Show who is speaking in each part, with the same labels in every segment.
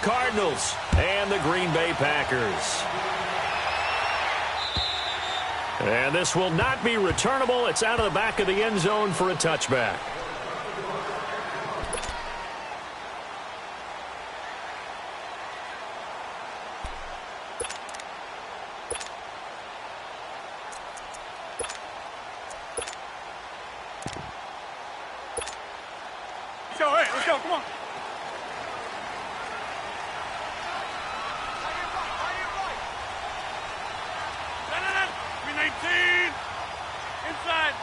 Speaker 1: Cardinals and the Green Bay Packers. And this will not be returnable. It's out of the back of the end zone for a touchback.
Speaker 2: Let's go, come on. Inside.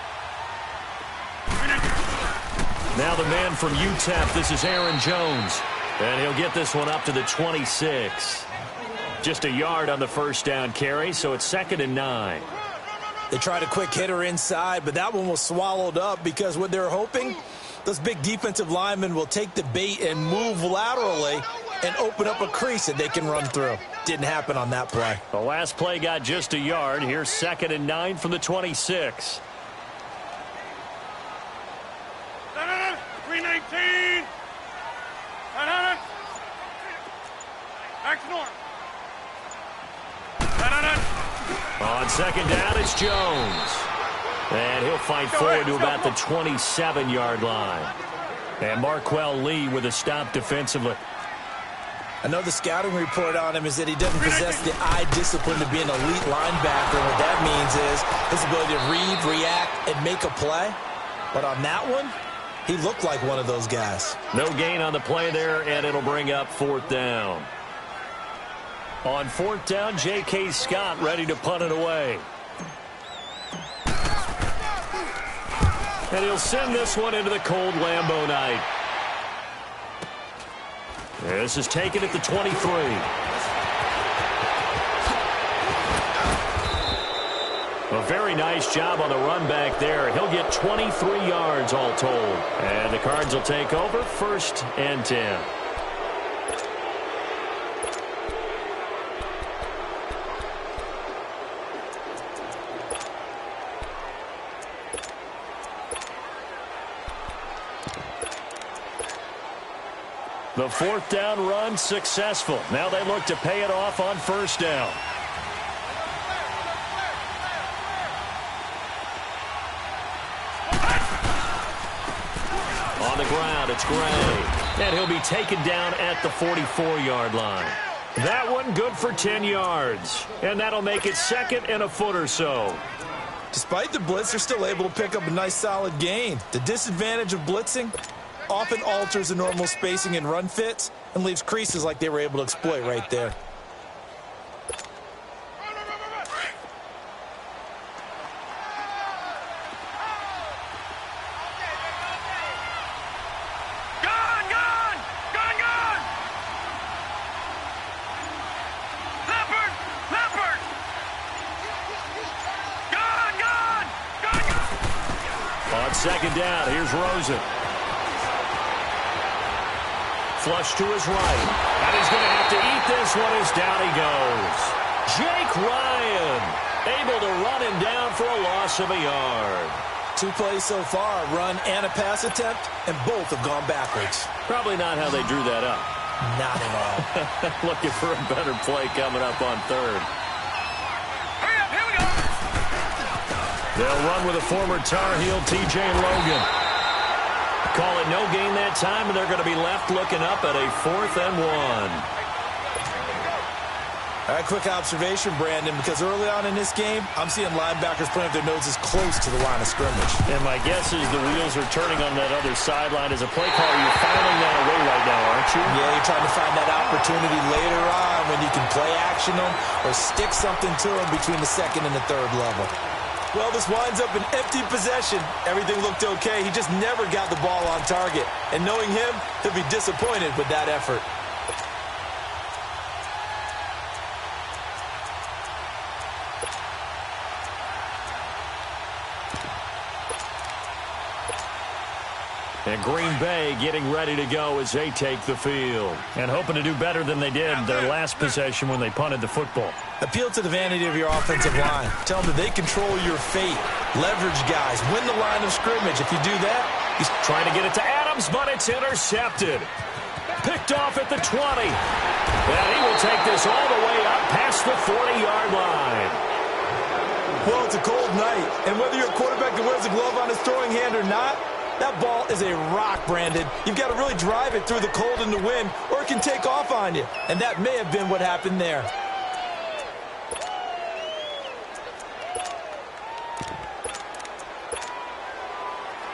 Speaker 1: Now the man from UTEP, this is Aaron Jones. And he'll get this one up to the 26. Just a yard on the first down carry, so it's 2nd and 9.
Speaker 3: They tried a quick hitter inside, but that one was swallowed up because what they're hoping, those big defensive linemen will take the bait and move laterally and open up a crease that they can run through. Didn't happen on that play.
Speaker 1: The last play got just a yard. Here's 2nd and 9 from the 26.
Speaker 2: 319. Back to north.
Speaker 1: On 2nd down, it's Jones. And he'll fight forward to about the 27-yard line. And Marquell Lee with a stop defensively.
Speaker 3: I know the scouting report on him is that he doesn't possess the eye discipline to be an elite linebacker. And what that means is his ability to read, react, and make a play. But on that one, he looked like one of those guys.
Speaker 1: No gain on the play there, and it'll bring up 4th down. On 4th down, J.K. Scott ready to punt it away. And he'll send this one into the cold Lambeau night. This is taken at the 23. A very nice job on the run back there. He'll get 23 yards all told. And the Cards will take over 1st and 10. The 4th down run successful. Now they look to pay it off on 1st down. On the ground, it's Gray. And he'll be taken down at the 44-yard line. That one good for 10 yards. And that'll make it 2nd and a foot or so.
Speaker 3: Despite the blitz, they're still able to pick up a nice solid gain. The disadvantage of blitzing often alters the normal spacing and run fits and leaves creases like they were able to exploit right there.
Speaker 1: On 2nd down, here's Rosen. Flush to his right. And he's going to have to eat this one as down he goes. Jake Ryan able to run him down for a loss of a yard.
Speaker 3: 2 plays so far, run and a pass attempt, and both have gone backwards.
Speaker 1: Probably not how they drew that up.
Speaker 3: Not at all.
Speaker 1: Looking for a better play coming up on 3rd.
Speaker 2: Hurry up, here we go.
Speaker 1: They'll run with a former Tar Heel, T.J. Logan. Call it no gain that time, and they're going to be left looking up at a 4th and 1.
Speaker 3: All right, quick observation, Brandon, because early on in this game, I'm seeing linebackers putting up their noses close to the line of scrimmage.
Speaker 1: And my guess is the wheels are turning on that other sideline. As a play caller, you're filing that away right now, aren't you?
Speaker 3: Yeah, you're trying to find that opportunity later on when you can play action them or stick something to them between the 2nd and the 3rd level. Well, this winds up an empty possession. Everything looked okay. He just never got the ball on target. And knowing him, he'll be disappointed with that effort.
Speaker 1: And Green Bay getting ready to go as they take the field. And hoping to do better than they did their last possession when they punted the football.
Speaker 3: Appeal to the vanity of your offensive line. Tell them that they control your fate. Leverage guys. Win the line of scrimmage. If you do that,
Speaker 1: he's trying to get it to Adams, but it's intercepted. Picked off at the 20. And he will take this all the way up past the 40-yard line.
Speaker 3: Well, it's a cold night, and whether you're a quarterback that wears a glove on his throwing hand or not, that ball is a rock, Brandon. You've got to really drive it through the cold and the wind, or it can take off on you. And that may have been what happened there.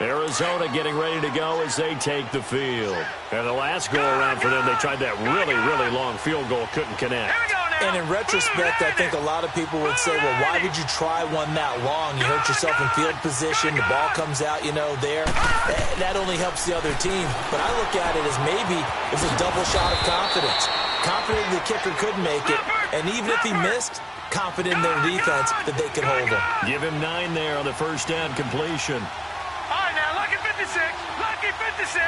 Speaker 1: Arizona getting ready to go as they take the field. And the last go-around for them, they tried that really, really long field goal, couldn't connect.
Speaker 3: And in retrospect, I think a lot of people would say, well, why would you try one that long? You hurt yourself in field position. The ball comes out, there. That only helps the other team. But I look at it as maybe it was a double shot of confidence. Confident the kicker could make it. And even if he missed, confident in their defense that they could hold him.
Speaker 1: Give him 9 there on the first down completion.
Speaker 2: All right, now, lucky 56. Lucky 56.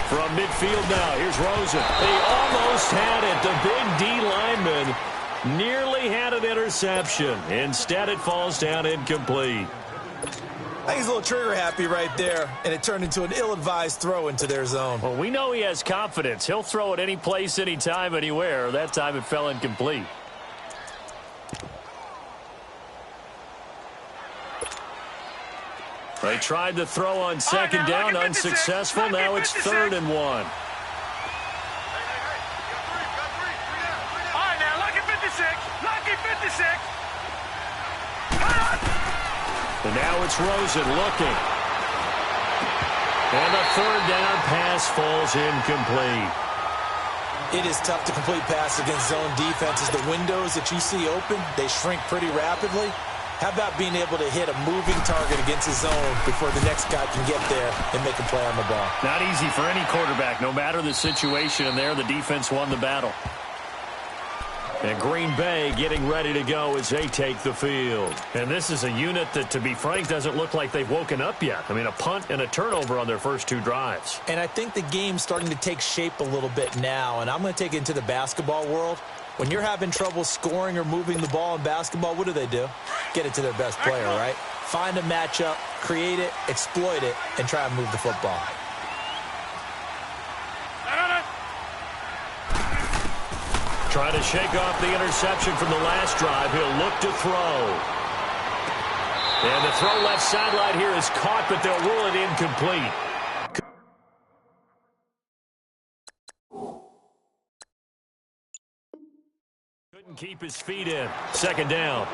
Speaker 1: From midfield now, here's Rosen. He almost had it. The big D lineman nearly had an interception. Instead, it falls down incomplete.
Speaker 3: I think he's a little trigger happy right there, and it turned into an ill-advised throw into their zone.
Speaker 1: Well, we know he has confidence. He'll throw it any place, anytime, anywhere. That time it fell incomplete. They tried to throw on second down, unsuccessful. Now it's 3rd and 1.
Speaker 2: All right, now, lucky 56. Lucky 56.
Speaker 1: And now it's Rosen looking. And the 3rd down pass falls incomplete.
Speaker 3: It is tough to complete passes against zone defenses. The windows that you see open, they shrink pretty rapidly. How about being able to hit a moving target against his zone before the next guy can get there and make a play on the ball?
Speaker 1: Not easy for any quarterback, no matter the situation. And there, the defense won the battle. And Green Bay getting ready to go as they take the field. And this is a unit that, to be frank, doesn't look like they've woken up yet. I mean, a punt and a turnover on their first 2 drives.
Speaker 3: And I think the game's starting to take shape a little bit now. And I'm going to take it into the basketball world. When you're having trouble scoring or moving the ball in basketball, what do? Get it to their best player, right? Find a matchup, create it, exploit it, and try and move the football.
Speaker 1: Trying to shake off the interception from the last drive. He'll look to throw. And the throw left sideline here is caught, but they'll rule it incomplete. Couldn't keep his feet in. 2nd down.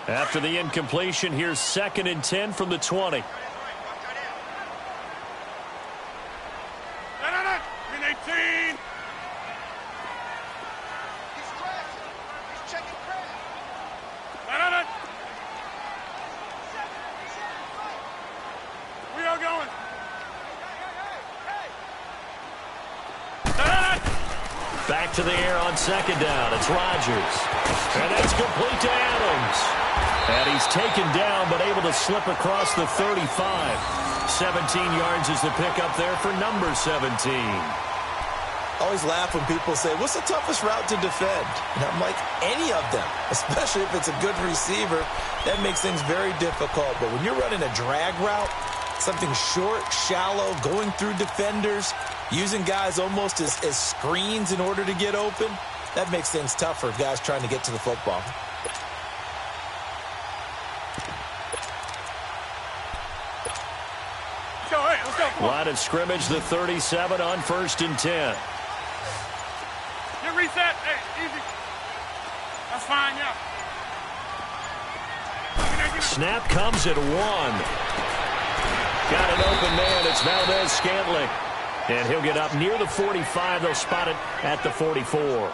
Speaker 1: After the incompletion, here's 2nd and 10 from the 20.
Speaker 2: Green 18. We are going.
Speaker 1: Back to the air on 2nd down. It's Rodgers. And that's complete to Adams. And he's taken down, but able to slip across the 35. 17 yards is the pickup there for number 17.
Speaker 3: Always laugh when people say, what's the toughest route to defend? And I'm like, any of them, especially if it's a good receiver. That makes things very difficult. But when you're running a drag route, something short, shallow, going through defenders, using guys almost as screens in order to get open, that makes things tough for guys trying to get to the football.
Speaker 1: Line of scrimmage, the 37 on 1st and 10.
Speaker 2: Get reset. Hey, easy. That's fine, yeah.
Speaker 1: Snap comes at 1. Got an open man. It's Valdez-Scantling. And he'll get up near the 45. They'll spot it at the 44.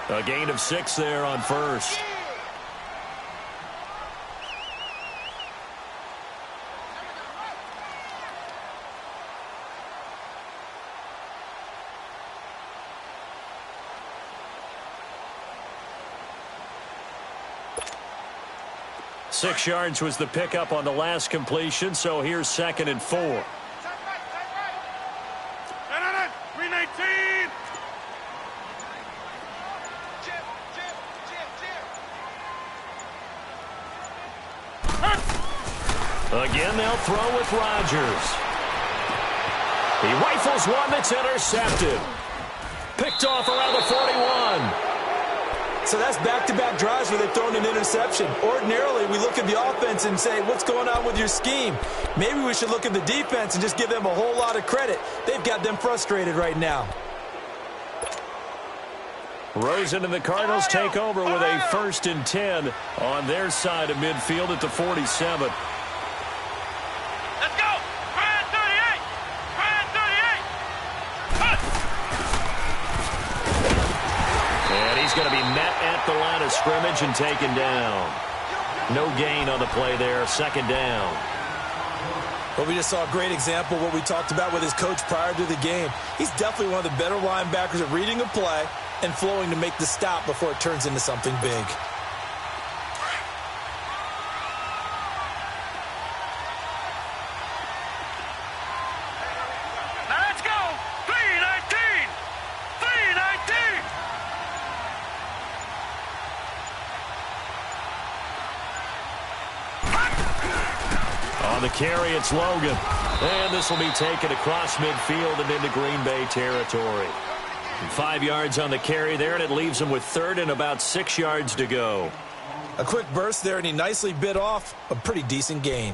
Speaker 1: A gain of 6 there on 1st. Six yards was the pickup on the last completion, so here's 2nd and 4.
Speaker 2: Green 18.
Speaker 1: Again, they'll throw with Rodgers. He rifles one that's intercepted. Picked off around the 41.
Speaker 3: So that's back-to-back drives where they've thrown an interception. Ordinarily, we look at the offense and say, what's going on with your scheme? Maybe we should look at the defense and just give them a whole lot of credit. They've got them frustrated right now.
Speaker 1: Rosen and the Cardinals take over with a 1st and 10 on their side of midfield at the 47.
Speaker 2: Let's go! Ryan 38! Ryan 38!
Speaker 1: And he's going to be met at the line of scrimmage and taken down. No gain on the play there. 2nd down.
Speaker 3: Well, we just saw a great example of what we talked about with his coach prior to the game. He's definitely one of the better linebackers at reading a play and flowing to make the stop before it turns into something big.
Speaker 2: Now let's go! 319! 319!
Speaker 1: On the carry, it's Logan. And this will be taken across midfield and into Green Bay territory. 5 yards on the carry there, and it leaves him with 3rd and about 6 yards to go.
Speaker 3: A quick burst there, and he nicely bit off a pretty decent gain.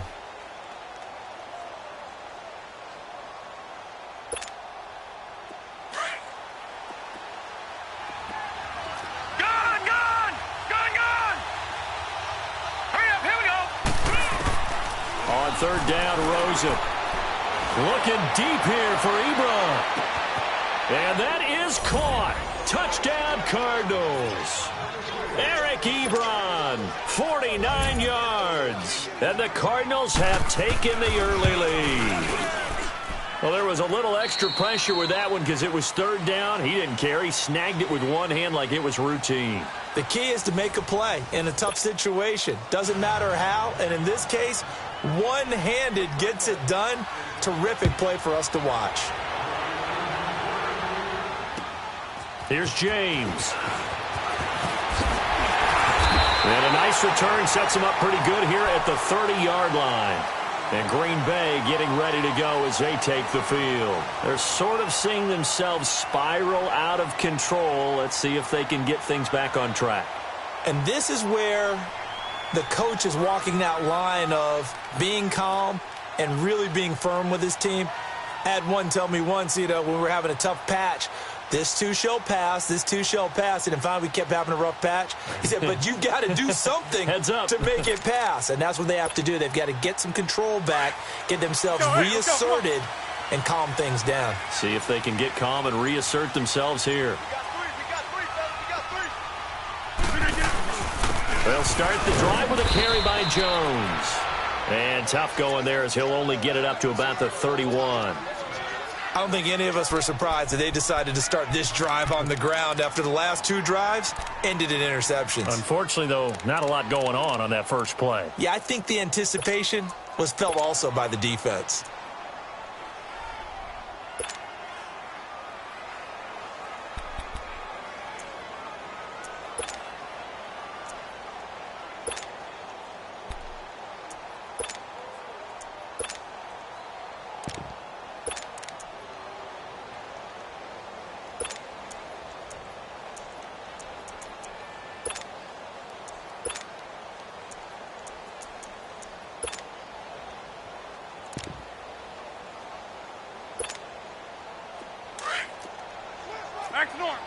Speaker 2: Gone! Gone! Gone! Gone! Hurry up! Here we go!
Speaker 1: On 3rd down, Rosen. Looking deep here for Ebron. And that is caught. Touchdown, Cardinals. Eric Ebron, 49 yards. And the Cardinals have taken the early lead. Well, there was a little extra pressure with that one because it was 3rd down. He didn't care. He snagged it with one hand like it was routine.
Speaker 3: The key is to make a play in a tough situation. Doesn't matter how, and in this case, one-handed gets it done. Terrific play for us to watch.
Speaker 1: Here's James. And a nice return sets him up pretty good here at the 30-yard line. And Green Bay getting ready to go as they take the field. They're sort of seeing themselves spiral out of control. Let's see if they can get things back on track.
Speaker 3: And this is where the coach is walking that line of being calm and really being firm with his team. I had one tell me once, when we were having a tough patch, this too shall pass, this too shall pass. And finally, we kept having a rough patch. He said, but you've got to do something to make it pass. And that's what they have to do. They've got to get some control back, get themselves reasserted, and calm things down.
Speaker 1: See if they can get calm and reassert themselves here. They'll start the drive with a carry by Jones. And tough going there as he'll only get it up to about the 31.
Speaker 3: I don't think any of us were surprised that they decided to start this drive on the ground after the last 2 drives ended in interceptions.
Speaker 1: Unfortunately, though, not a lot going on that first play.
Speaker 3: Yeah, I think the anticipation was felt also by the defense.
Speaker 2: Back north.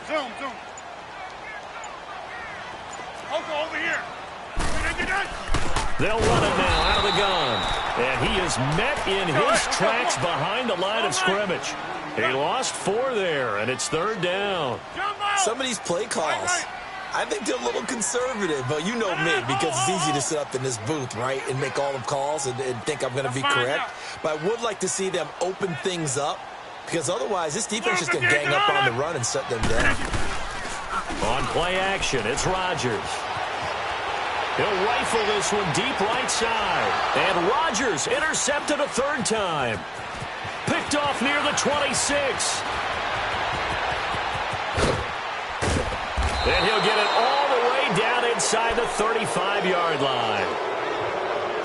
Speaker 2: Zoom, zoom. Coco over here.
Speaker 1: They'll run it now out of the gun. And he is met in his tracks behind the line of scrimmage. He lost 4 there, and it's 3rd down.
Speaker 3: Some of these play calls, I think they're a little conservative, but you know me, because it's easy to sit up in this booth, right, and make all the calls and think I'm going to be correct. But I would like to see them open things up, because otherwise this defense is going to gang up on the run and shut them down.
Speaker 1: On play action, it's Rodgers. He'll rifle this one deep right side. And Rodgers intercepted a 3rd time. Picked off near the 26. And he'll get it all the way down inside inside the 35-yard line.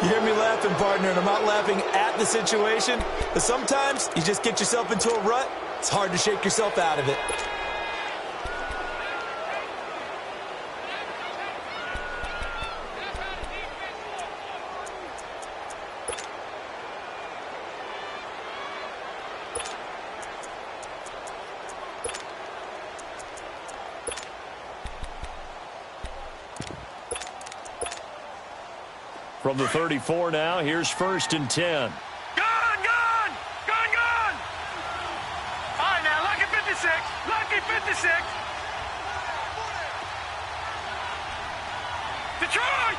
Speaker 3: You hear me laughing, partner, and I'm not laughing at the situation, but sometimes you just get yourself into a rut. It's hard to shake yourself out of it.
Speaker 1: From the 34 now, here's 1st and 10.
Speaker 2: Gone! All right, now, lucky 56. Lucky 56. Detroit!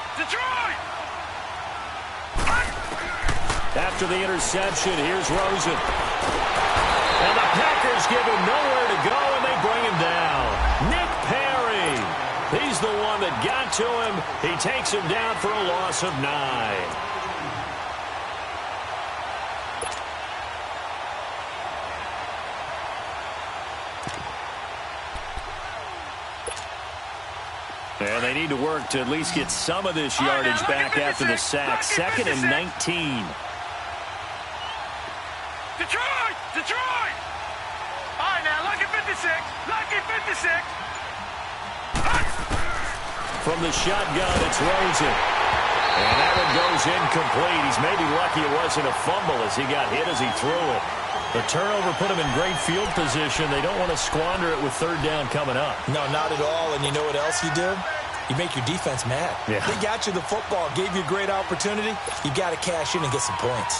Speaker 1: After the interception, here's Rosen. And the Packers give him nowhere to go, and they bring him down. Nick Perry. He's the one that got to him. He takes him down for a loss of 9. And they need to work to at least get some of this yardage back after the sack. 2nd and 19.
Speaker 2: Detroit! All right, now, lucky 56. Lucky 56.
Speaker 1: From the shotgun, it's Rosen. And that one goes incomplete. He's maybe lucky it wasn't a fumble as he got hit as he threw it. The turnover put him in great field position. They don't want to squander it with 3rd down coming up.
Speaker 3: No, not at all. And you know what else you do? You make your defense mad.
Speaker 1: Yeah.
Speaker 3: They got you the football, gave you a great opportunity. You got to cash in and get some points.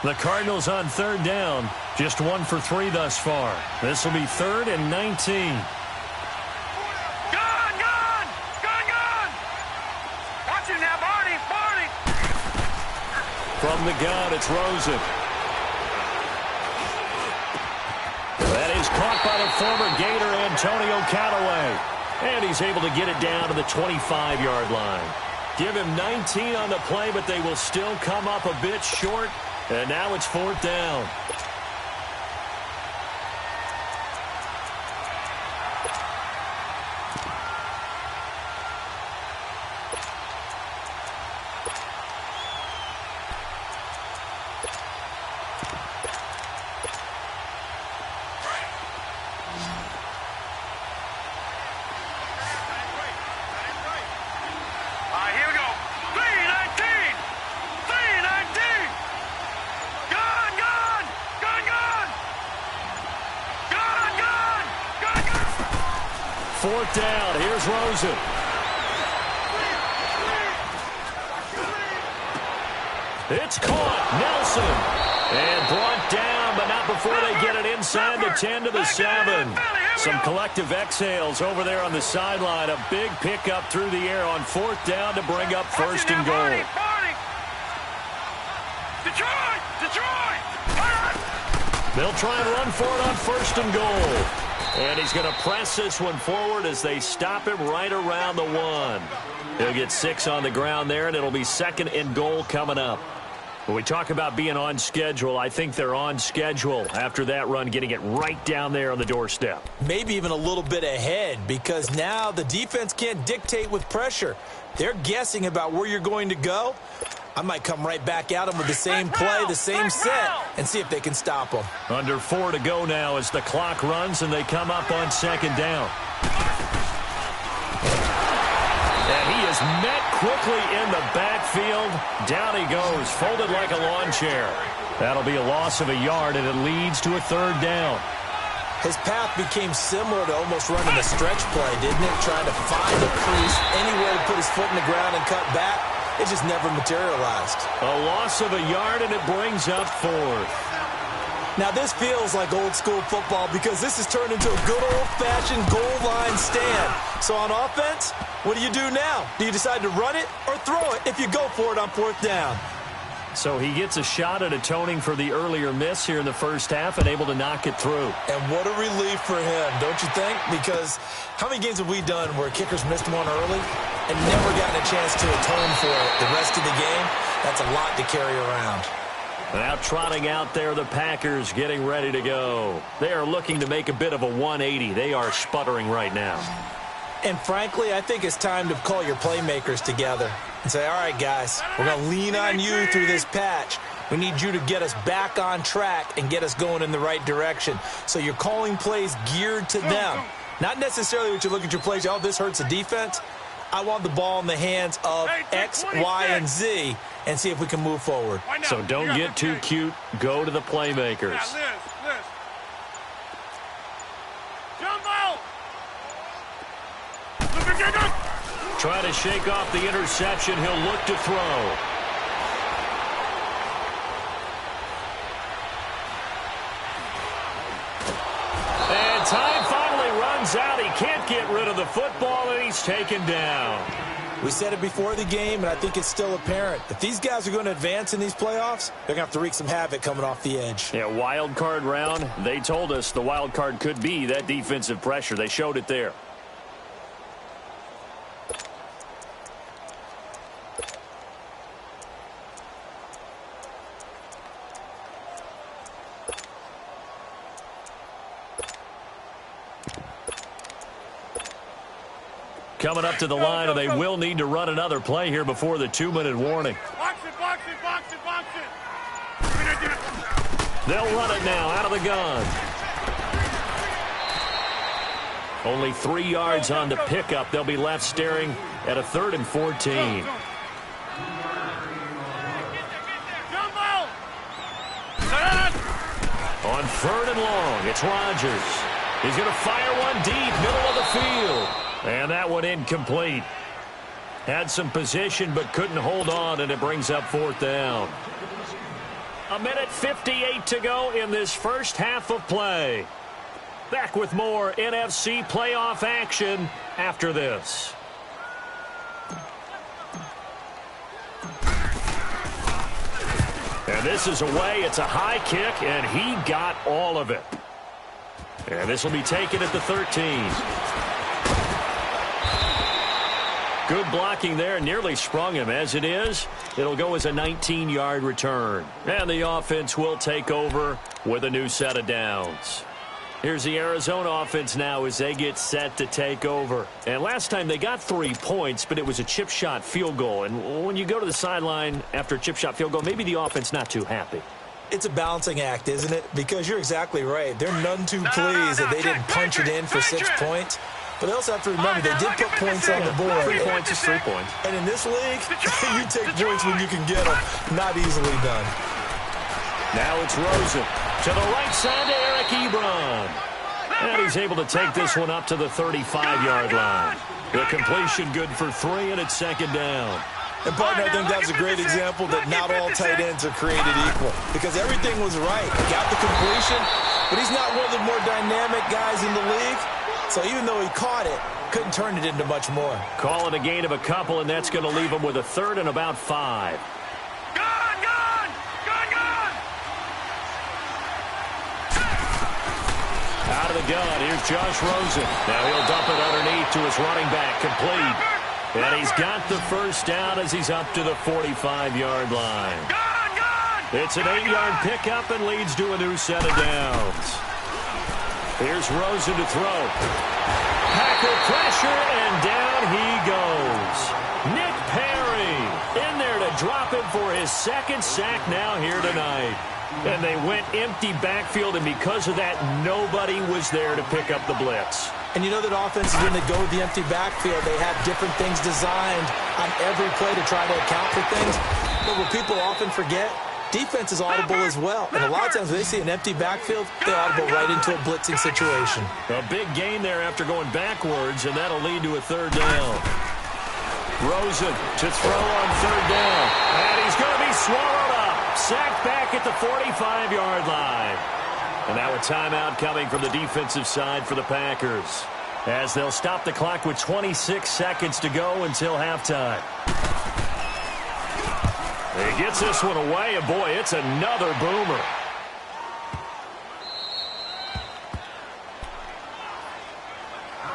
Speaker 1: The Cardinals on 3rd down. Just 1 for 3 thus far. This will be 3rd and 19.
Speaker 2: Gone! Watch him now, Barney!
Speaker 1: From the gun, it's Rosen. That is caught by the former Gator, Antonio Callaway. And he's able to get it down to the 25-yard line. Give him 19 on the play, but they will still come up a bit short. And now it's 4th down. Fourth down. Here's Rosen. It's caught. Nelson. And brought down, but not before they get it inside the 10 to the 7. Some collective exhales over there on the sideline. A big pickup through the air on 4th down to bring up 1st and goal.
Speaker 2: Detroit!
Speaker 1: They'll try and run for it on 1st and goal. And he's going to press this one forward as they stop him right around the 1. He'll get 6 on the ground there, and it'll be 2nd and goal coming up. When we talk about being on schedule, I think they're on schedule after that run, getting it right down there on the doorstep.
Speaker 3: Maybe even a little bit ahead, because now the defense can't dictate with pressure. They're guessing about where you're going to go. I might come right back at them with the same play, the same set, and see if they can stop them.
Speaker 1: Under 4 to go now as the clock runs, and they come up on 2nd down. And he is met quickly in the backfield. Down he goes, folded like a lawn chair. That'll be a loss of a yard, and it leads to a 3rd down.
Speaker 3: His path became similar to almost running a stretch play, didn't it? Trying to find a crease, anywhere to put his foot in the ground and cut back. It just never materialized.
Speaker 1: A loss of a yard, and it brings up 4th.
Speaker 3: Now, this feels like old-school football because this has turned into a good old-fashioned goal line stand. So on offense, what do you do now? Do you decide to run it or throw it if you go for it on 4th down?
Speaker 1: So he gets a shot at atoning for the earlier miss here in the first half and able to knock it through.
Speaker 3: And what a relief for him, don't you think? Because how many games have we done where kickers missed one early and never gotten a chance to atone for it the rest of the game? That's a lot to carry around.
Speaker 1: Now trotting out there, the Packers getting ready to go. They are looking to make a bit of a 180. They are sputtering right now.
Speaker 3: And frankly, I think it's time to call your playmakers together and say, all right, guys, we're going to lean on you through this patch. We need you to get us back on track and get us going in the right direction. So you're calling plays geared to them. Not necessarily what you look at your plays, oh, this hurts the defense. I want the ball in the hands of X, Y, and Z and see if we can move forward.
Speaker 1: So don't get too cute. Go to the playmakers. Trying to shake off the interception. He'll look to throw. And time finally runs out. He can't get rid of the football, and he's taken down.
Speaker 3: We said it before the game, and I think it's still apparent. If these guys are going to advance in these playoffs, they're going to have to wreak some havoc coming off the edge.
Speaker 1: Yeah, wild card round. They told us the wild card could be that defensive pressure. They showed it there. Coming up to the line, and they will need to run another play here before the 2-minute warning.
Speaker 2: Box it, box it, box it, box it.
Speaker 1: They'll run it now out of the gun. Only 3 yards on the pickup. They'll be left staring at a 3rd and 14. On 3rd and long, it's Rodgers. He's going to fire one deep, middle of the field. And that one incomplete. Had some position but couldn't hold on, and it brings up 4th down. 1:58 to go in this first half of play. Back with more NFC playoff action after this. And this is away. It's a high kick, and he got all of it. And this will be taken at the 13. Good blocking there, nearly sprung him. As it is, it'll go as a 19-yard return. And the offense will take over with a new set of downs. Here's the Arizona offense now as they get set to take over. And last time they got 3 points, but it was a chip shot field goal. And when you go to the sideline after a chip shot field goal, maybe the offense not too happy.
Speaker 3: It's a balancing act, isn't it? Because you're exactly right. They're none too pleased that they didn't punch it in for 6 points. But they also have to remember they did put points on the board.
Speaker 1: 3 points is 3 points.
Speaker 3: And in this league, you take points when you can get them. Not easily done.
Speaker 1: Now it's Rosen to the right side to Eric Ebron. And he's able to take this one up to the 35-yard line. The completion good for 3, and it's 2nd down.
Speaker 3: And, partner, I think that's a great example that not all tight ends are created equal. Because everything was right. He got the completion, but he's not one of the more dynamic guys in the league. So even though he caught it, couldn't turn it into much more.
Speaker 1: Call it a gain of a couple, and that's going to leave him with a 3rd and about 5.
Speaker 2: Gone, gone, gone, gone.
Speaker 1: Out of the gun, here's Josh Rosen. Now he'll dump it underneath to his running back, complete. And he's got the 1st down as he's up to the 45-yard line.
Speaker 2: Gone, gone.
Speaker 1: It's an 8-yard pickup and leads to a new set of downs. Here's Rosen to throw. Packer pressure, and down he goes. Nick Perry in there to drop him for his 2nd sack now here tonight. And they went empty backfield, and because of that, nobody was there to pick up the blitz.
Speaker 3: And you know that offenses, when they go with the empty backfield, they have different things designed on every play to try to account for things. But what people often forget, defense is audible as well. And a lot of times when they see an empty backfield, they audible right into a blitzing situation.
Speaker 1: A big gain there after going backwards, and that'll lead to a 3rd down. Rosen to throw on 3rd down. And he's going to be swallowed up. Sacked back at the 45-yard line. And now a timeout coming from the defensive side for the Packers, as they'll stop the clock with 26 seconds to go until halftime. He gets this one away, and boy, it's another boomer.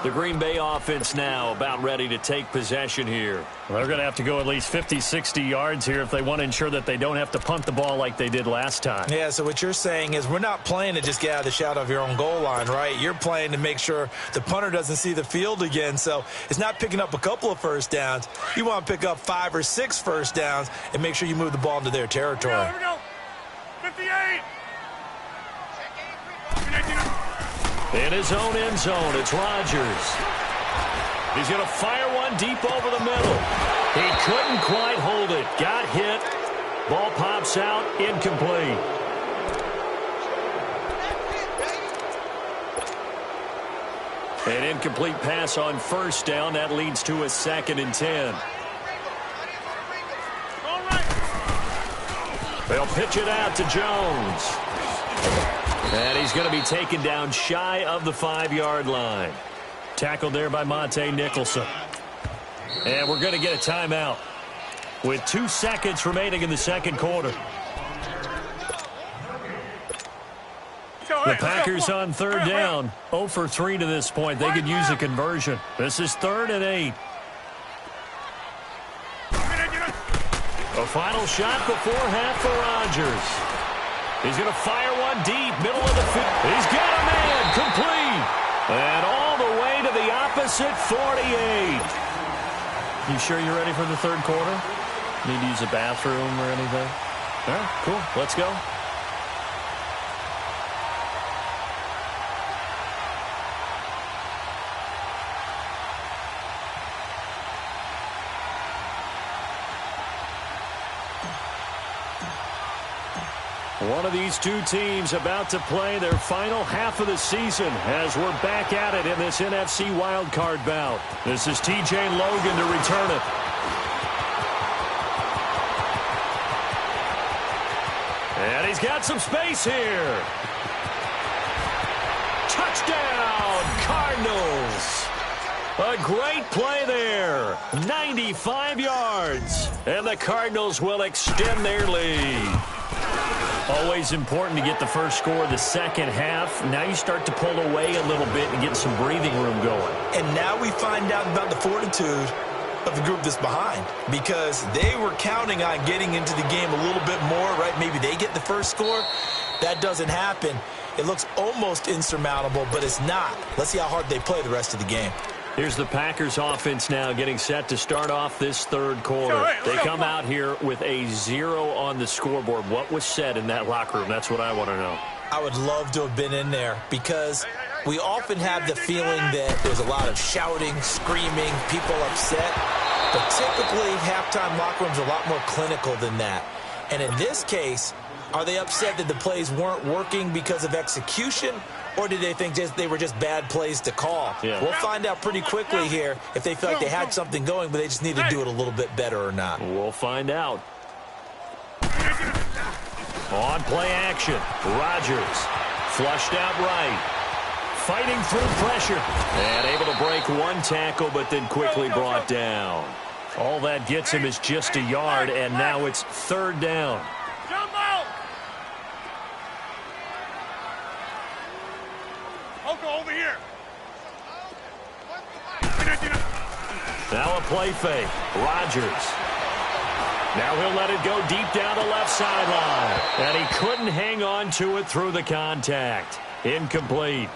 Speaker 1: The Green Bay offense now about ready to take possession here.
Speaker 2: Well, they're going to have to go at least 50, 60 yards here if they want to ensure that they don't have to punt the ball like they did last time.
Speaker 3: Yeah, so what you're saying is we're not playing to just get out of the shadow of your own goal line, right? You're playing to make sure the punter doesn't see the field again. So it's not picking up a couple of first downs. You want to pick up 5 or 6 first downs and make sure you move the ball into their territory.
Speaker 2: Here we go. 58.
Speaker 1: In his own end zone, it's Rodgers. He's going to fire one deep over the middle. He couldn't quite hold it. Got hit. Ball pops out, incomplete. An incomplete pass on first down. That leads to a 2nd and 10. They'll pitch it out to Jones. And he's going to be taken down shy of the 5-yard line. Tackled there by Monte Nicholson. And we're going to get a timeout with 2 seconds remaining in the second quarter. The Packers on third down. 0 for 3 to this point. They could use a conversion. This is 3rd and 8. A final shot before half for Rodgers. He's going to fire one deep, middle of the field. He's got a man, complete. And all the way to the opposite 48. You sure you're ready for the third quarter? Need to use a bathroom or anything? All right, cool. Let's go. One of these two teams about to play their final half of the season as we're back at it in this NFC Wildcard bout. This is TJ Logan to return it. And he's got some space here. Touchdown, Cardinals. A great play there. 95 yards. And the Cardinals will extend their lead. Always important to get the first score of the second half. Now you start to pull away a little bit and get some breathing room going.
Speaker 3: And now we find out about the fortitude of the group that's behind, because they were counting on getting into the game a little bit more, right? Maybe they get the first score. That doesn't happen. It looks almost insurmountable, but it's not. Let's see how hard they play the rest of the game.
Speaker 1: Here's the Packers offense now getting set to start off this third quarter. They come out here with a 0 on the scoreboard. What was said in that locker room? That's what I want to know.
Speaker 3: I would love to have been in there, because we often have the feeling that there's a lot of shouting, screaming, people upset. But typically, halftime locker rooms are a lot more clinical than that. And in this case, are they upset that the plays weren't working because of execution? Or did they think they were just bad plays to call?
Speaker 1: Yeah.
Speaker 3: We'll find out pretty quickly here if they feel like they had something going, but they just need to do it a little bit better or not.
Speaker 1: We'll find out. On play action, Rodgers flushed out right. Fighting through pressure. And able to break one tackle, but then quickly brought down. All that gets him is just a yard, and now it's 3rd down.
Speaker 2: Over here.
Speaker 1: Now a play fake. Rodgers. Now he'll let it go deep down the left sideline. And he couldn't hang on to it through the contact. Incomplete.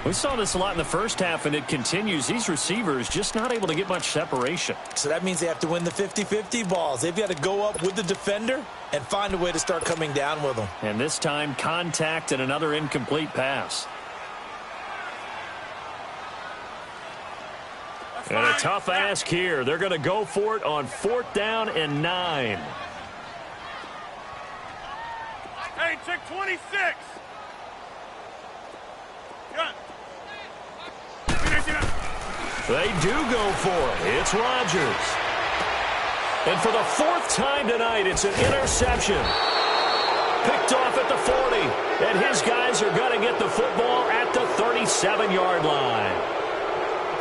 Speaker 1: We saw this a lot in the first half, and it continues. These receivers just not able to get much separation.
Speaker 3: So that means they have to win the 50-50 balls. They've got to go up with the defender and find a way to start coming down with them.
Speaker 1: And this time, contact and another incomplete pass. And a tough ask here. They're going to go for it on 4th down and 9.
Speaker 2: Hey, check 26.
Speaker 1: They do go for it. It's Rodgers. And for the 4th time tonight, it's an interception. Picked off at the 40. And his guys are going to get the football at the 37-yard line.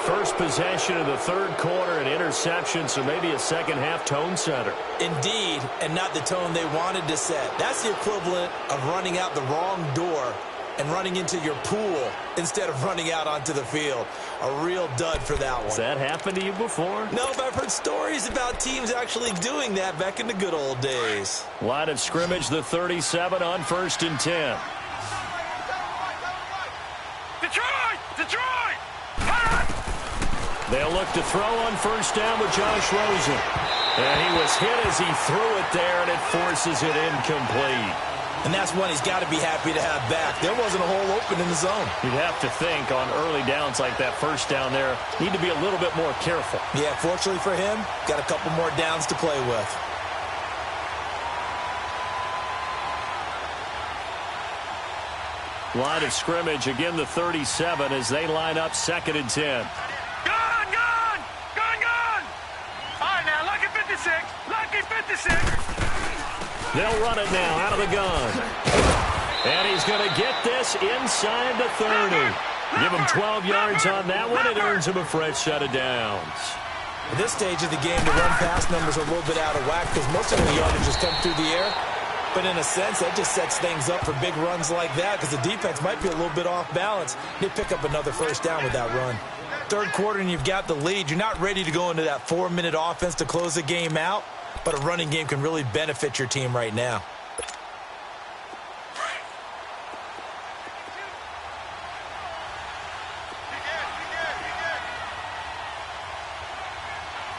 Speaker 1: first possession of the third quarter, an interception, so maybe a second-half tone setter.
Speaker 3: Indeed, and not the tone they wanted to set. That's the equivalent of running out the wrong door and running into your pool instead of running out onto the field. A real dud for that one.
Speaker 1: Has that happened to you before?
Speaker 3: No, but I've heard stories about teams actually doing that back in the good old days.
Speaker 1: Line of scrimmage, the 37 on 1st and 10.
Speaker 2: Detroit! Detroit!
Speaker 1: They'll look to throw on 1st down with Josh Rosen. And he was hit as he threw it there, and it forces it incomplete.
Speaker 3: And that's one he's got to be happy to have back. There wasn't a hole open in the zone.
Speaker 1: You'd have to think on early downs like that, 1st down there, need to be a little bit more careful.
Speaker 3: Yeah, fortunately for him, got a couple more downs to play with.
Speaker 1: Line of scrimmage, again the 37 as they line up 2nd and 10.
Speaker 2: Gone! Gone! Gone! Gone! All right, now, lucky 56. Lucky 56.
Speaker 1: They'll run it now out of the gun. And he's going to get this inside the 30. Give him 12 yards on that one. It earns him a fresh set of downs.
Speaker 3: At this stage of the game, the run-pass numbers are a little bit out of whack because most of the yardage has come through the air. But in a sense, that just sets things up for big runs like that because the defense might be a little bit off balance. They pick up another 1st down with that run. Third quarter and you've got the lead. You're not ready to go into that 4-minute offense to close the game out, but a running game can really benefit your team right now.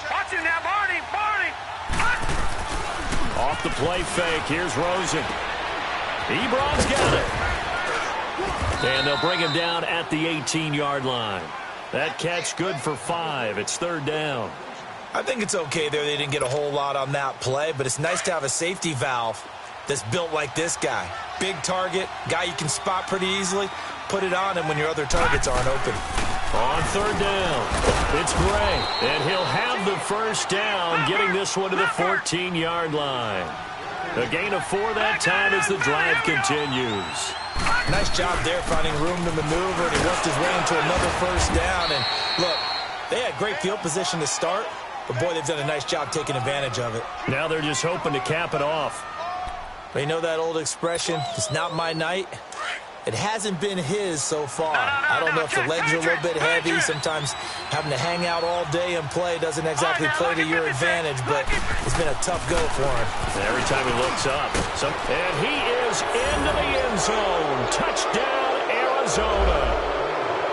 Speaker 2: Watch it now, Barney! Barney!
Speaker 1: Off the play fake, here's Rosen. Ebron's got it. And they'll bring him down at the 18-yard line. That catch good for 5. It's 3rd down.
Speaker 3: I think it's okay there. They didn't get a whole lot on that play, but it's nice to have a safety valve that's built like this guy. Big target, guy you can spot pretty easily. Put it on him when your other targets aren't open.
Speaker 1: On 3rd down, it's Gray, and he'll have the 1st down, getting this one to the 14-yard line. A gain of 4 that time as the drive continues.
Speaker 3: Nice job there finding room to maneuver, and he worked his way into another 1st down. And look, they had great field position to start, but boy, they've done a nice job taking advantage of it.
Speaker 1: Now they're just hoping to cap it off.
Speaker 3: But you know that old expression, it's not my night? It hasn't been his so far. I don't know if the legs are a little bit heavy. Sometimes having to hang out all day and play doesn't exactly play to your advantage, but it's been a tough go for him.
Speaker 1: Every time he looks up. And he is into the end zone. Touchdown, Arizona.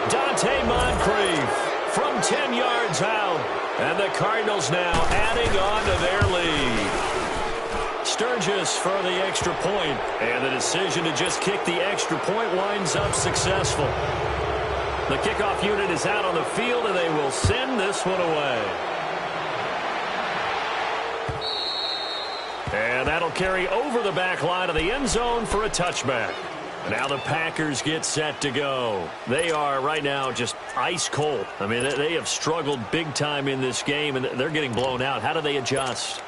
Speaker 1: Dante Moncrief from 10 yards out. And the Cardinals now adding on to their lead. Sturgis for the extra point, and the decision to just kick the extra point winds up successful. The kickoff unit is out on the field, and they will send this one away. And that'll carry over the back line of the end zone for a touchback. Now the Packers get set to go. They are right now just ice cold. I mean, they have struggled big time in this game, and they're getting blown out. How do they adjust?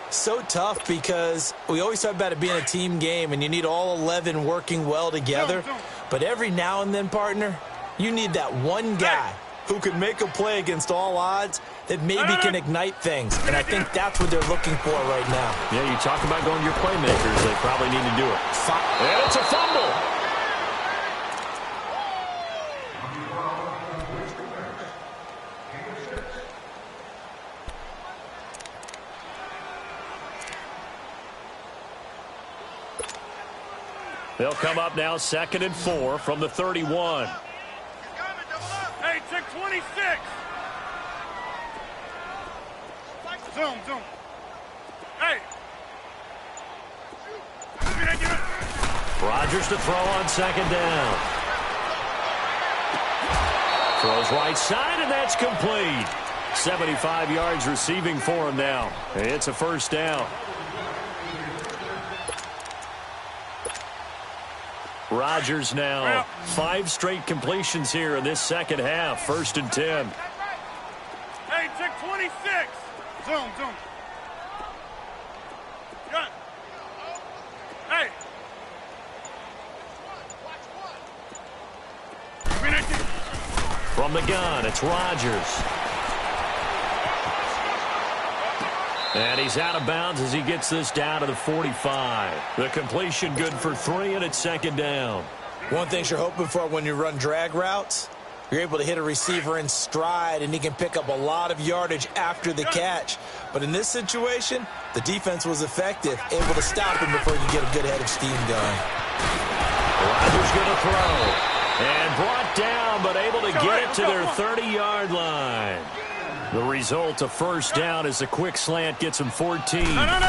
Speaker 3: So tough because we always talk about it being a team game and you need all 11 working well together. But every now and then, partner, you need that one guy who can make a play against all odds that maybe can ignite things. And I think that's what they're looking for right now.
Speaker 1: Yeah, you talk about going to your playmakers. They probably need to do it. And it's a fumble. They'll come up now 2nd and 4 from the 31.
Speaker 2: Hey, check 26. Zoom, zoom. Hey.
Speaker 1: Rodgers to throw on 2nd down. Throws right side, and that's complete. 75 yards receiving for him now. It's a 1st down. Rodgers now 5 straight completions here in this second half. 1st and 10.
Speaker 2: Hey, check 26. Zoom, zoom. Good. Hey.
Speaker 1: From the gun, it's Rodgers. And he's out of bounds as he gets this down to the 45. The completion good for 3, and it's second down.
Speaker 3: One thing you're hoping for when you run drag routes, you're able to hit a receiver in stride, and he can pick up a lot of yardage after the catch. But in this situation, the defense was effective, able to stop him before you get a good head of steam going.
Speaker 1: Rodgers going to throw. And brought down, but able to get it to their 30-yard line. The result, a first down, as the quick slant gets him 14. Now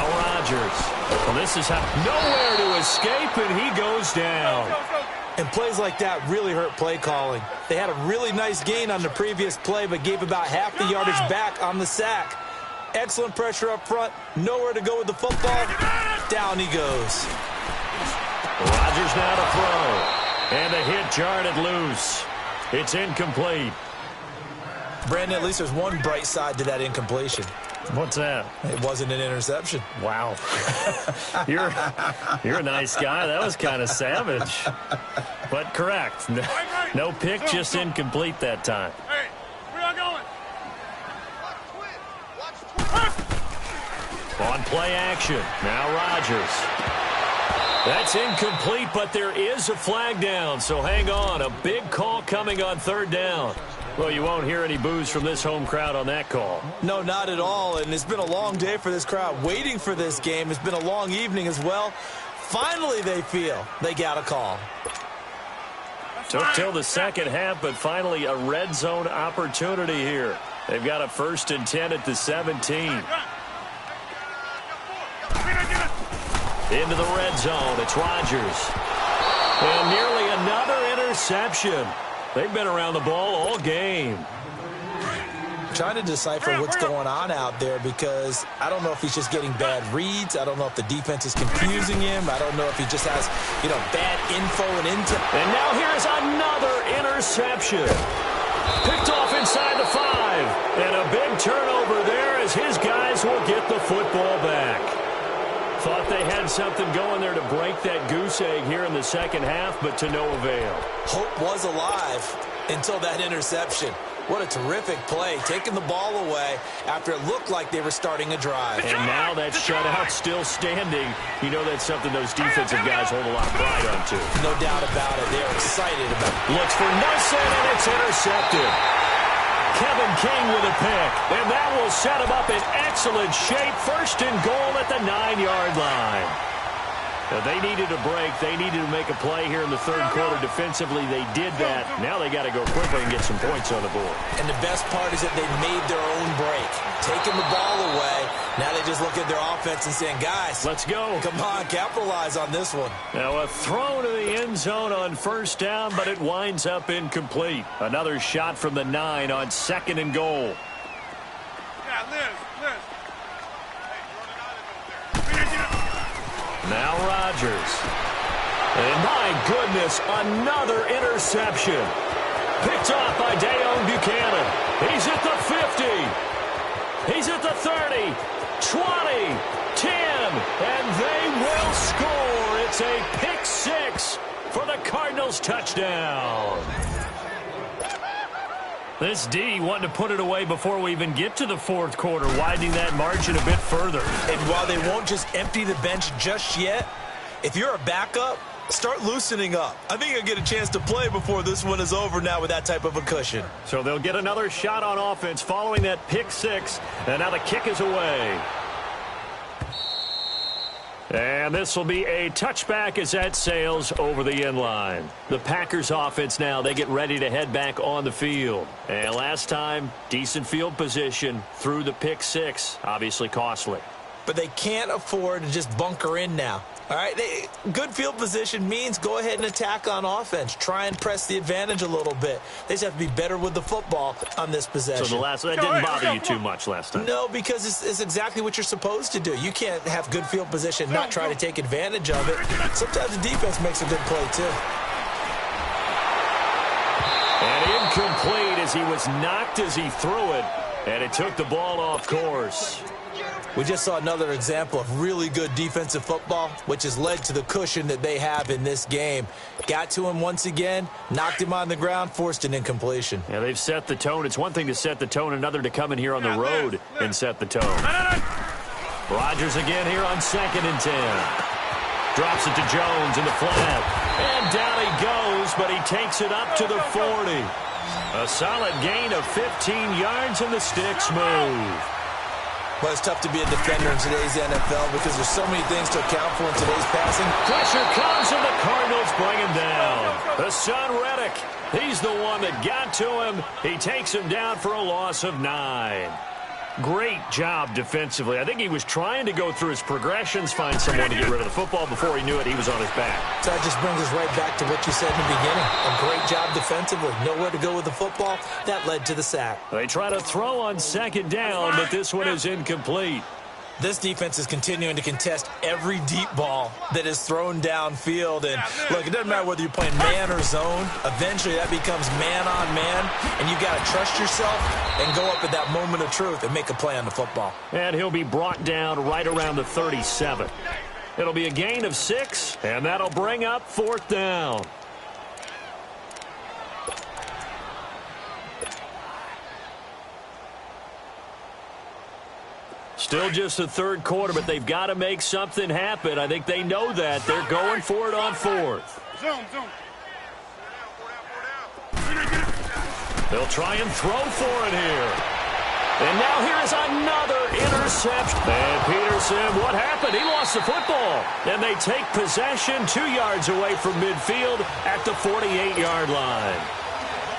Speaker 1: Rodgers. Well, this is how nowhere to escape, and he goes down.
Speaker 3: And plays like that really hurt play calling. They had a really nice gain on the previous play, but gave about half the yardage back on the sack. Excellent pressure up front. Nowhere to go with the football. Down he goes.
Speaker 1: Rodgers now to throw. And the hit jarred it loose. It's incomplete.
Speaker 3: Brandon, at least there's one bright side to that incompletion.
Speaker 1: What's that?
Speaker 3: It wasn't an interception.
Speaker 1: Wow. You're a nice guy. That was kind of savage. But correct. No pick, just incomplete that time.
Speaker 2: Hey, where y'all going?
Speaker 1: On play action. Now Rodgers. That's incomplete, but there is a flag down, so hang on. A big call coming on third down. Well, you won't hear any boos from this home crowd on that call.
Speaker 3: No, not at all, and it's been a long day for this crowd waiting for this game. It's been a long evening as well. Finally, they feel they got a call.
Speaker 1: Took till the second half, but finally a red zone opportunity here. They've got a 1st and 10 at the 17. Into the red zone, it's Rodgers. And nearly another interception. They've been around the ball all game.
Speaker 3: Trying to decipher what's going on out there, because I don't know if he's just getting bad reads. I don't know if the defense is confusing him. I don't know if he just has, bad info and intel.
Speaker 1: And now here's another interception. Picked off inside the 5. And a big turnover there as his guys will get the football back. Thought they had something going there to break that goose egg here in the second half, but to no avail.
Speaker 3: Hope was alive until that interception. What a terrific play, taking the ball away after it looked like they were starting a drive.
Speaker 1: And now that shutout still standing. You know that's something those defensive guys hold a lot of pride on, too.
Speaker 3: No doubt about it. They're excited about it.
Speaker 1: Looks for Nelson, and it's intercepted. Kevin King with a pick, and that will set him up in excellent shape. 1st and goal at the 9-yard line. Now, they needed a break. They needed to make a play here in the third quarter. Defensively, they did that. Now they got to go quickly and get some points on the board.
Speaker 3: And the best part is that they made their own break. Taking the ball away. Now they just look at their offense and saying, guys,
Speaker 1: let's go.
Speaker 3: Come on, capitalize on this one.
Speaker 1: Now a throw to the end zone on 1st down, but it winds up incomplete. Another shot from the 9 on 2nd and goal.
Speaker 2: Yeah, Liz.
Speaker 1: Now Rodgers. And my goodness, another interception. Picked off by Deone Buchanan. He's at the 50. He's at the 30, 20, 10, and they will score. It's a pick 6 for the Cardinals touchdown. This D wanting to put it away before we even get to the fourth quarter, widening that margin a bit further.
Speaker 3: And while they won't just empty the bench just yet, if you're a backup, start loosening up. I think you'll get a chance to play before this one is over now with that type of a cushion.
Speaker 1: So they'll get another shot on offense following that pick 6, and now the kick is away. And this will be a touchback as that sails over the end line. The Packers offense now, they get ready to head back on the field. And last time, decent field position through the pick 6, obviously costly.
Speaker 3: But they can't afford to just bunker in now. All right, good field position means go ahead and attack on offense. Try and press the advantage a little bit. They just have to be better with the football on this possession.
Speaker 1: So that didn't bother you too much last time?
Speaker 3: No, because it's exactly what you're supposed to do. You can't have good field position, not try to take advantage of it. Sometimes the defense makes a good play, too.
Speaker 1: And incomplete as he was knocked as he threw it, and it took the ball off course.
Speaker 3: We just saw another example of really good defensive football, which has led to the cushion that they have in this game. Got to him once again, knocked him on the ground, forced an incompletion.
Speaker 1: Yeah, they've set the tone. It's one thing to set the tone, another to come in here on the road and set the tone. Rodgers again here on 2nd and 10. Drops it to Jones in the flat. And down he goes, but he takes it up to the 40. A solid gain of 15 yards, and the sticks move.
Speaker 3: Well, it's tough to be a defender in today's NFL because there's so many things to account for in today's passing.
Speaker 1: Pressure comes, and the Cardinals bring him down. Hassan Reddick, he's the one that got to him. He takes him down for a loss of 9. Great job defensively. I think he was trying to go through his progressions, find someone to get rid of the football. Before he knew it, he was on his back.
Speaker 3: So that just brings us right back to what you said in the beginning. A great job defensively. Nowhere to go with the football. That led to the sack.
Speaker 1: They try to throw on 2nd down, but this one is incomplete.
Speaker 3: This defense is continuing to contest every deep ball that is thrown downfield. And, look, it doesn't matter whether you're playing man or zone. Eventually, that becomes man-on-man, and you've got to trust yourself and go up at that moment of truth and make a play on the football.
Speaker 1: And he'll be brought down right around the 37. It'll be a gain of 6, and that'll bring up 4th down. Still just the 3rd quarter, but they've got to make something happen. I think they know that. They're going for it on 4th. They'll try and throw for it here. And now here is another interception. And Peterson, what happened? He lost the football. And they take possession 2 yards away from midfield at the 48-yard line.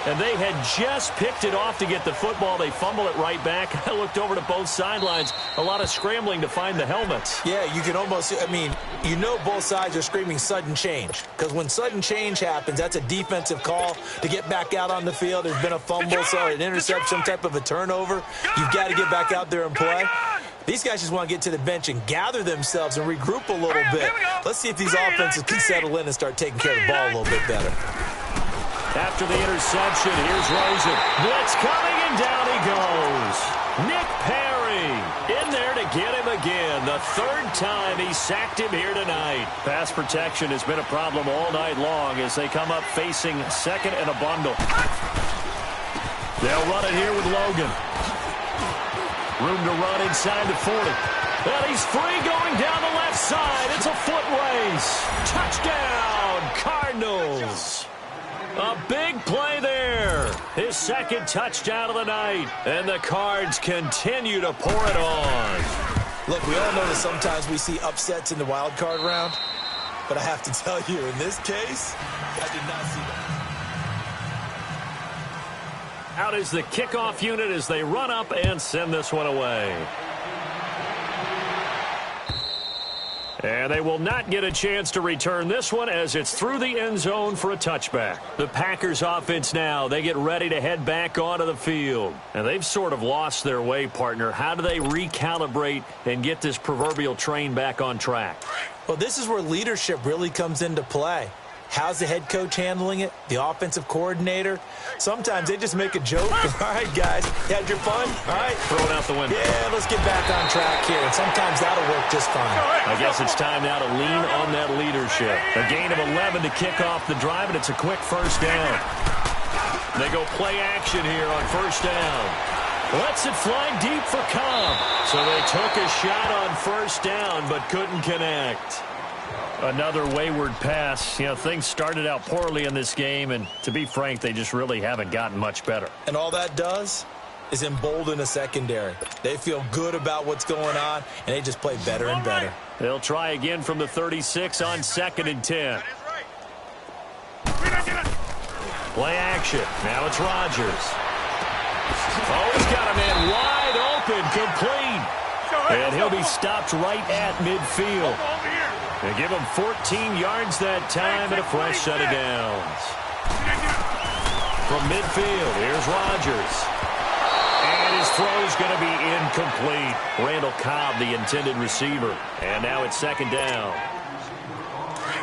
Speaker 1: And they had just picked it off to get the football. They fumble it right back. I looked over to both sidelines. A lot of scrambling to find the helmets.
Speaker 3: Yeah, you can almost, I mean, you know both sides are screaming sudden change. Because when sudden change happens, that's a defensive call to get back out on the field. There's been a fumble, so an interception, some type of a turnover. You've got to get back out there and play. These guys just want to get to the bench and gather themselves and regroup a little bit. Let's see if these offenses can settle in and start taking care of the ball a little bit better.
Speaker 1: After the interception, here's Rosen. Blitz coming, and down he goes. Nick Perry in there to get him again. The 3rd time he sacked him here tonight. Pass protection has been a problem all night long as they come up facing 2nd and a bundle. They'll run it here with Logan. Room to run inside the 40. And he's free going down the left side. It's a foot race. Touchdown, Cardinals. A big play there. His 2nd touchdown of the night. And the Cards continue to pour it on.
Speaker 3: Look, we all know that sometimes we see upsets in the wild card round. But I have to tell you, in this case, I did not see that.
Speaker 1: Out is the kickoff unit as they run up and send this one away. And they will not get a chance to return this one as it's through the end zone for a touchback. The Packers offense now, they get ready to head back onto the field. And they've sort of lost their way, partner. How do they recalibrate and get this proverbial train back on track?
Speaker 3: Well, this is where leadership really comes into play. How's the head coach handling it? The offensive coordinator? Sometimes they just make a joke. All right, guys, you had your fun? All right.
Speaker 1: Throw it out the window.
Speaker 3: Yeah, let's get back on track here. And sometimes that'll work just fine.
Speaker 1: I guess it's time now to lean on that leadership. A gain of 11 to kick off the drive, and it's a quick 1st down. They go play action here on 1st down. Lets it fly deep for Cobb. So they took a shot on 1st down, but couldn't connect. Another wayward pass. You know, things started out poorly in this game, and to be frank, they just really haven't gotten much better.
Speaker 3: And all that does is embolden a secondary. They feel good about what's going on, and they just play better and better.
Speaker 1: They'll try again from the 36 on 2nd and 10. Play action. Now it's Rodgers. Oh, he's got a man wide open, complete. And he'll be stopped right at midfield. They give him 14 yards that time and a fresh set of downs. From midfield, here's Rodgers. And his throw's going to be incomplete. Randall Cobb, the intended receiver. And now it's 2nd down.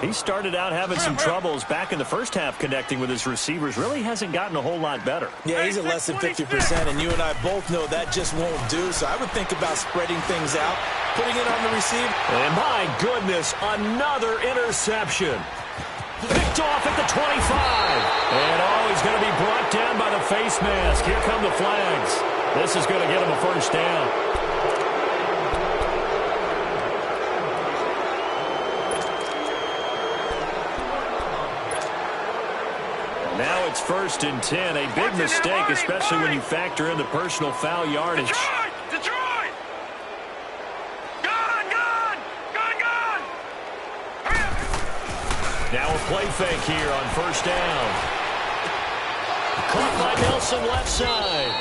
Speaker 1: He started out having some troubles back in the first half connecting with his receivers. Really hasn't gotten a whole lot better.
Speaker 3: Yeah, he's at less than 50%, and you and I both know that just won't do. So I would think about spreading things out, putting it on the receiver.
Speaker 1: And my goodness, another interception. Picked off at the 25. And he's going to be brought down by the face mask. Here come the flags. This is going to get him a first down. Now it's 1st and 10. A big mistake, especially when you factor in the personal foul yardage.
Speaker 2: Detroit! Gone!
Speaker 1: Now a play fake here on 1st down. Caught by Nelson left side.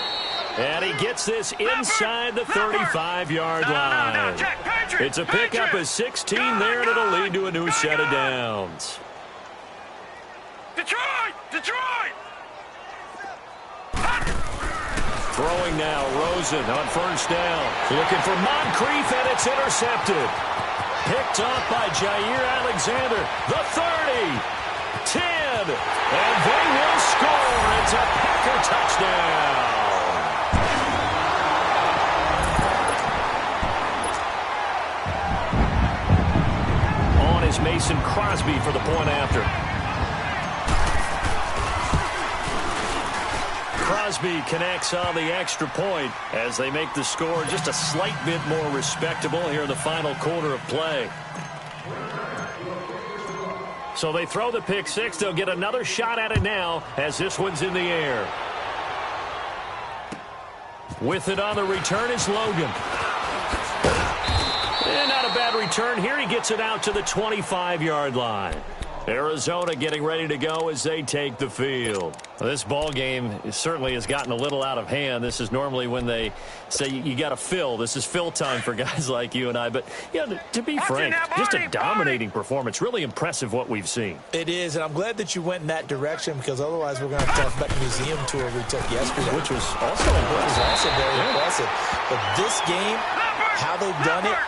Speaker 1: And he gets this inside the 35-yard line. It's a pickup of 16 there, and it'll lead to a new set of downs.
Speaker 2: Detroit!
Speaker 1: Throwing now, Rosen on 1st down. Looking for Moncrief, and it's intercepted. Picked off by Jair Alexander. The 30, 10, and they will score. It's a Packer touchdown. On is Mason Crosby for the point after. Crosby connects on the extra point as they make the score just a slight bit more respectable here in the final quarter of play. So they throw the pick six. They'll get another shot at it now as this one's in the air. With it on the return is Logan. And not a bad return here. He gets it out to the 25-yard line. Arizona getting ready to go as they take the field. Well, this ball game certainly has gotten a little out of hand. This is normally when they say you got to fill. This is fill time for guys like you and I. But, you know, to be frank, just a dominating performance. Really impressive what we've seen.
Speaker 3: It is, and I'm glad that you went in that direction because otherwise we're going to have to talk about the museum tour we took yesterday.
Speaker 1: Which was also impressive.
Speaker 3: Which was also very impressive. But this game, how they've done it,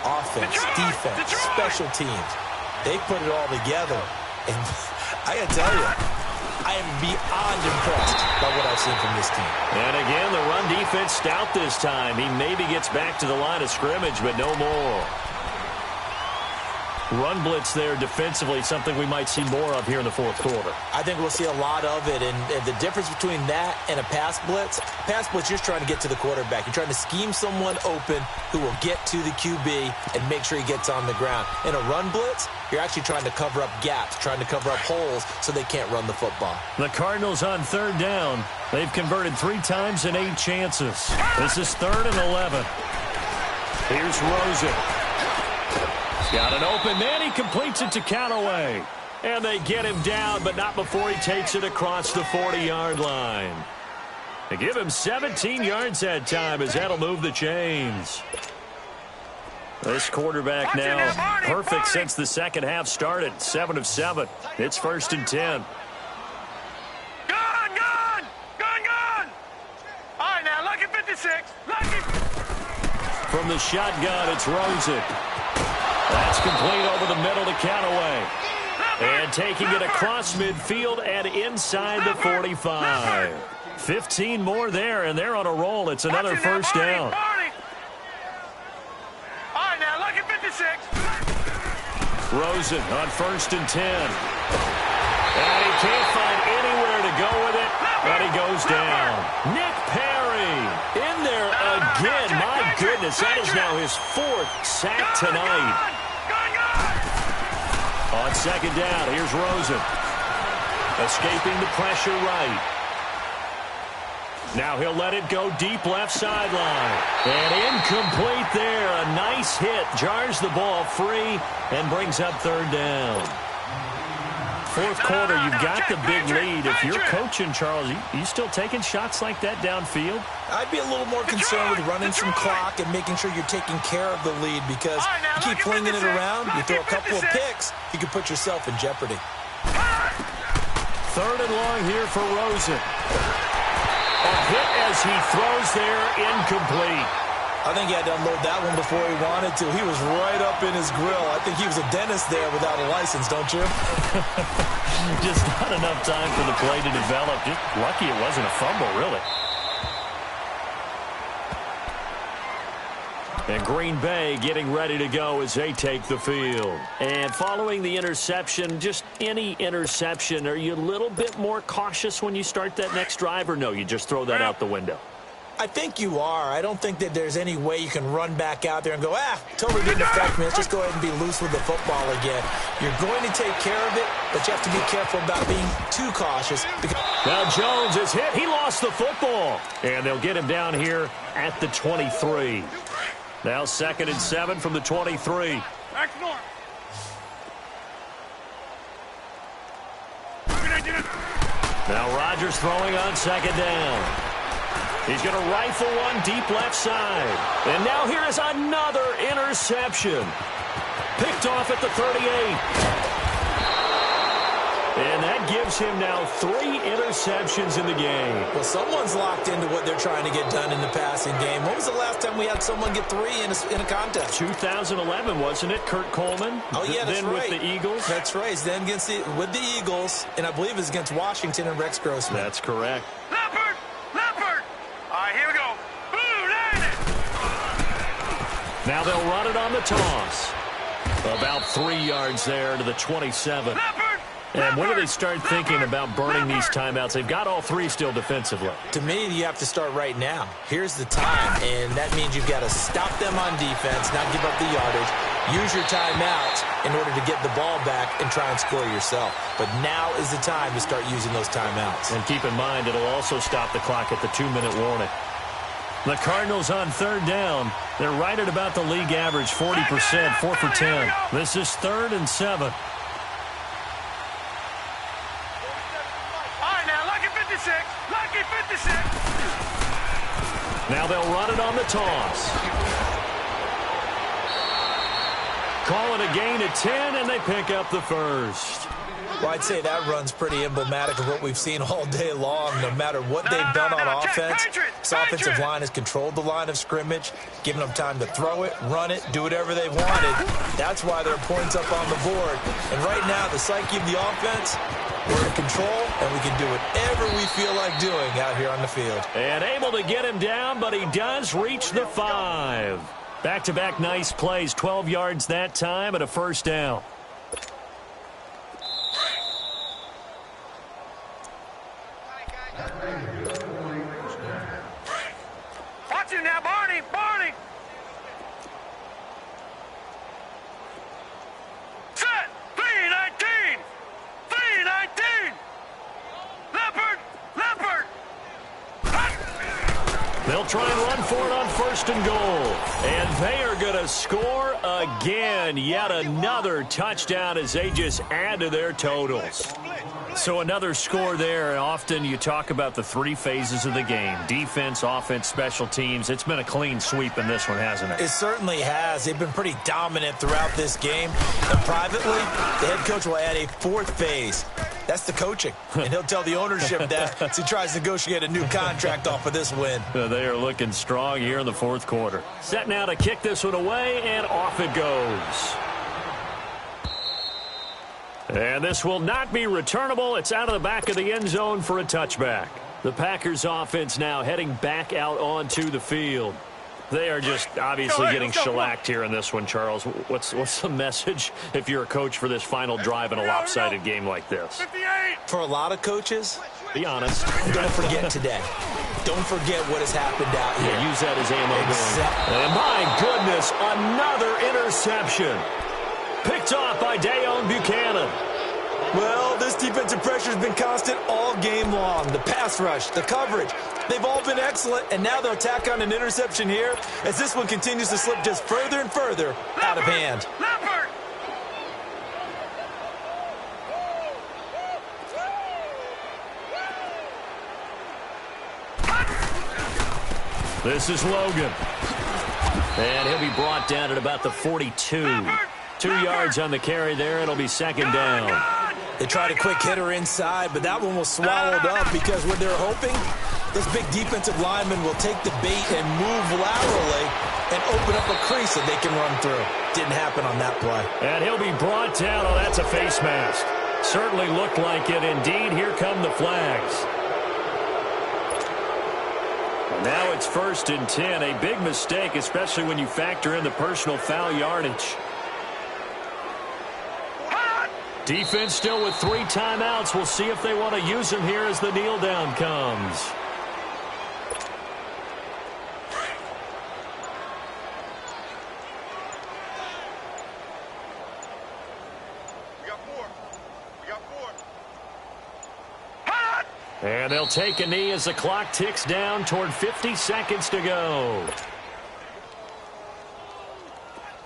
Speaker 3: offense, defense, special teams. They put it all together, and I got to tell you, I am beyond impressed by what I've seen from this team.
Speaker 1: And again, the run defense stout this time. He maybe gets back to the line of scrimmage, but no more. Run blitz there defensively, something we might see more of here in the fourth quarter.
Speaker 3: I think we'll see a lot of it, and the difference between that and a pass blitz, you're just trying to get to the quarterback. You're trying to scheme someone open who will get to the QB and make sure he gets on the ground. In a run blitz, you're actually trying to cover up gaps, trying to cover up holes so they can't run the football.
Speaker 1: The Cardinals on 3rd down. They've converted 3 times in 8 chances. This is 3rd and 11. Here's Rosen. He's got an open man. He completes it to Callaway. And they get him down, but not before he takes it across the 40-yard line. They give him 17 yards that time as that'll move the chains. This quarterback now perfect since the second half started. 7 of 7. It's 1st and 10.
Speaker 2: Gone! All right, now, lucky 56. Lucky.
Speaker 1: From the shotgun, it's Rosen. That's complete over the middle to Callaway. And taking it across midfield and inside the 45. 15 more there, and they're on a roll. It's another first down.
Speaker 2: All right, now, lucky 56.
Speaker 1: Rosen on 1st and 10. And he can't find anywhere to go with it, but he goes down. Nick Perry in there again. My goodness, that is now his 4th sack tonight. On 2nd down, here's Rosen. Escaping the pressure right. Now he'll let it go deep left sideline. And incomplete there. A nice hit. Jars the ball free and brings up 3rd down. 4th quarter, you've got the big lead. If you're coaching, Charles, you still taking shots like that downfield?
Speaker 3: I'd be a little more concerned with running some clock and making sure you're taking care of the lead because you keep flinging it around, you throw a couple of picks, you can put yourself in jeopardy.
Speaker 1: 3rd and long here for Rosen. A hit as he throws there, incomplete.
Speaker 3: I think he had to unload that one before he wanted to. He was right up in his grill. I think he was a dentist there without a license, don't you?
Speaker 1: Just not enough time for the play to develop. Just lucky it wasn't a fumble, really. And Green Bay getting ready to go as they take the field. And following the interception, just any interception, are you a little bit more cautious when you start that next drive, or no, you just throw that out the window?
Speaker 3: I think you are. I don't think that there's any way you can run back out there and go, totally didn't affect me. Let's just go ahead and be loose with the football again. You're going to take care of it, but you have to be careful about being too cautious.
Speaker 1: Now Jones is hit. He lost the football. And they'll get him down here at the 23. Now 2nd and 7 from the 23.
Speaker 2: Back north.
Speaker 1: Now Rodgers throwing on 2nd down. He's going to rifle one deep left side. And now here is another interception. Picked off at the 38. And that gives him now 3 interceptions in the game.
Speaker 3: Well, someone's locked into what they're trying to get done in the passing game. When was the last time we had someone get 3 in a contest?
Speaker 1: 2011, wasn't it, Kurt Coleman?
Speaker 3: Oh, yeah, that's right.
Speaker 1: Then with the Eagles?
Speaker 3: That's right. Then with the Eagles, and I believe it's against Washington and Rex Grossman.
Speaker 1: That's correct.
Speaker 2: Leopard! Leopard! All right, here we go. Boom, land it!
Speaker 1: Now they'll run it on the toss. About 3 yards there to the 27.
Speaker 2: Leopard!
Speaker 1: And when do they start thinking about burning these timeouts? They've got all 3 still defensively.
Speaker 3: To me, you have to start right now. Here's the time, and that means you've got to stop them on defense, not give up the yardage, use your timeouts in order to get the ball back and try and score yourself. But now is the time to start using those timeouts.
Speaker 1: And keep in mind, it'll also stop the clock at the 2-minute warning. The Cardinals on 3rd down. They're right at about the league average, 40%, 4 for 10. This is 3rd and 7.
Speaker 2: Lucky 56.
Speaker 1: Now they'll run it on the toss. Call it a gain of 10, and they pick up the first.
Speaker 3: Well, I'd say that run's pretty emblematic of what we've seen all day long. No matter what they've done on offense, this offensive line has controlled the line of scrimmage, giving them time to throw it, run it, do whatever they wanted. That's why there are points up on the board. And right now, the psyche of the offense, we're in control, and we can do whatever we feel like doing out here on the field.
Speaker 1: And able to get him down, but he does reach the 5. Back-to-back nice plays, 12 yards that time and a first down.
Speaker 2: Watch him now, Barney! Barney! Set! 3-19! 3-19! Leopard! Leopard!
Speaker 1: They'll try and run for it on 1st and goal. And they are going to score again. Yet another touchdown as they just add to their totals. So another score there. Often you talk about the 3 phases of the game. Defense, offense, special teams. It's been a clean sweep in this one, hasn't it?
Speaker 3: It certainly has. They've been pretty dominant throughout this game. And privately, the head coach will add a 4th phase. That's the coaching. And he'll tell the ownership that as he tries to negotiate a new contract off of this win.
Speaker 1: They are looking strong here in the 4th quarter. Set now to kick this one away, and off it goes. And this will not be returnable. It's out of the back of the end zone for a touchback. The Packers offense now heading back out onto the field. They are just obviously getting shellacked here in this one, Charles. What's the message if you're a coach for this final drive in a lopsided game like this?
Speaker 2: 58.
Speaker 3: For a lot of coaches,
Speaker 1: Be honest.
Speaker 3: don't forget today. Don't forget what has happened out here.
Speaker 1: Yeah, use that as ammo.
Speaker 3: Exactly.
Speaker 1: And my goodness, another interception. Picked off by Dayon Buchanan.
Speaker 3: Well, this defensive pressure has been constant all game long. The pass rush, the coverage, they've all been excellent, and now they'll tack on an interception here as this one continues to slip just further and further out of hand.
Speaker 2: Leopard!
Speaker 1: This is Logan. And he'll be brought down at about the 42. 2 yards on the carry there. It'll be 2nd down.
Speaker 3: They tried a quick hitter inside, but that one was swallowed up because what they're hoping This big defensive lineman will take the bait and move laterally and open up a crease that they can run through. Didn't happen on that play.
Speaker 1: And he'll be brought down. Oh, that's a face mask. Certainly looked like it. Indeed, here come the flags. Now it's 1st and 10. A big mistake, especially when you factor in the personal foul yardage. Defense still with 3 timeouts. We'll see if they want to use them here as the kneel down comes. And they'll take a knee as the clock ticks down toward 50 seconds to go.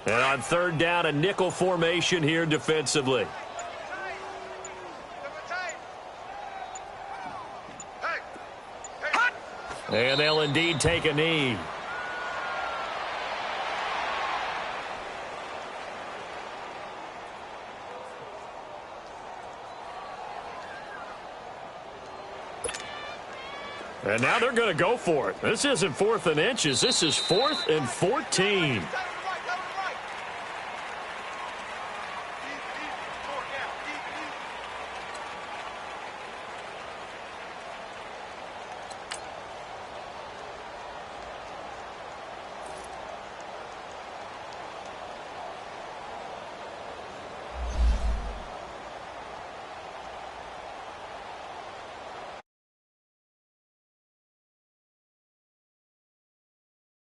Speaker 1: And on 3rd down, a nickel formation here defensively. And they'll indeed take a knee. And now they're going to go for it. This isn't 4th and inches. This is 4th and 14.